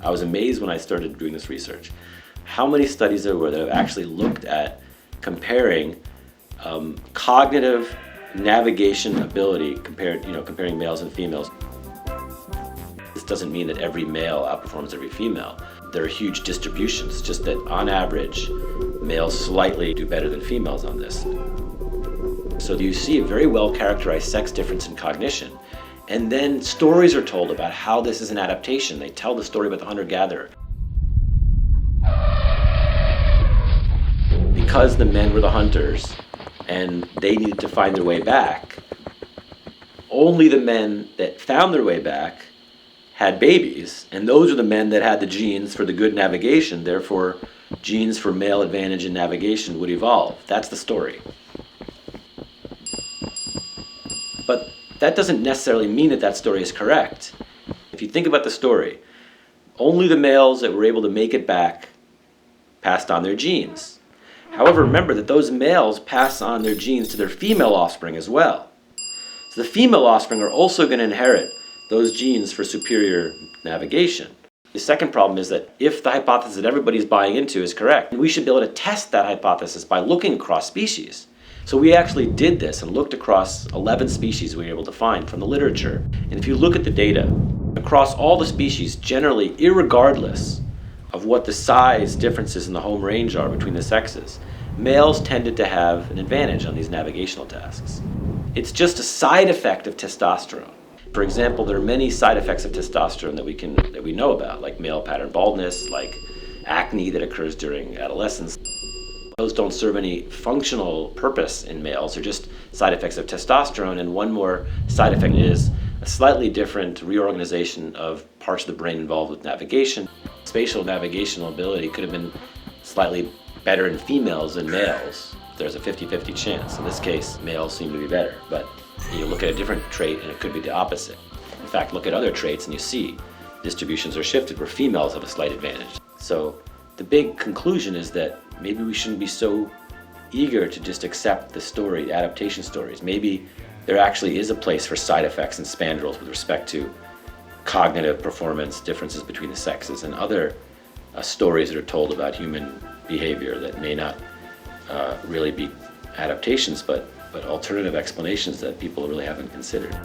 I was amazed when I started doing this research how many studies there were that have actually looked at comparing cognitive navigation ability comparing males and females. This doesn't mean that every male outperforms every female. There are huge distributions, just that on average, males slightly do better than females on this. So you see a very well characterized sex difference in cognition. And then stories are told about how this is an adaptation. They tell the story about the hunter-gatherer. Because the men were the hunters and they needed to find their way back, only the men that found their way back had babies, and those are the men that had the genes for the good navigation. Therefore, genes for male advantage in navigation would evolve. That's the story. But that doesn't necessarily mean that that story is correct. If you think about the story, only the males that were able to make it back passed on their genes. However, remember that those males pass on their genes to their female offspring as well. So the female offspring are also going to inherit those genes for superior navigation. The second problem is that if the hypothesis that everybody's buying into is correct, we should be able to test that hypothesis by looking across species. So we actually did this and looked across 11 species we were able to find from the literature. And if you look at the data, across all the species, generally, irregardless of what the size differences in the home range are between the sexes, males tended to have an advantage on these navigational tasks. It's just a side effect of testosterone. For example, there are many side effects of testosterone that we know about, like male pattern baldness, like acne that occurs during adolescence. Those don't serve any functional purpose in males. They're just side effects of testosterone. And one more side effect is a slightly different reorganization of parts of the brain involved with navigation. Spatial navigational ability could have been slightly better in females than males. There's a 50-50 chance. In this case, males seem to be better. But you look at a different trait and it could be the opposite. In fact, look at other traits and you see distributions are shifted where females have a slight advantage. So the big conclusion is that maybe we shouldn't be so eager to just accept the story, the adaptation stories. Maybe there actually is a place for side effects and spandrels with respect to cognitive performance differences between the sexes and other stories that are told about human behavior that may not really be adaptations, but alternative explanations that people really haven't considered.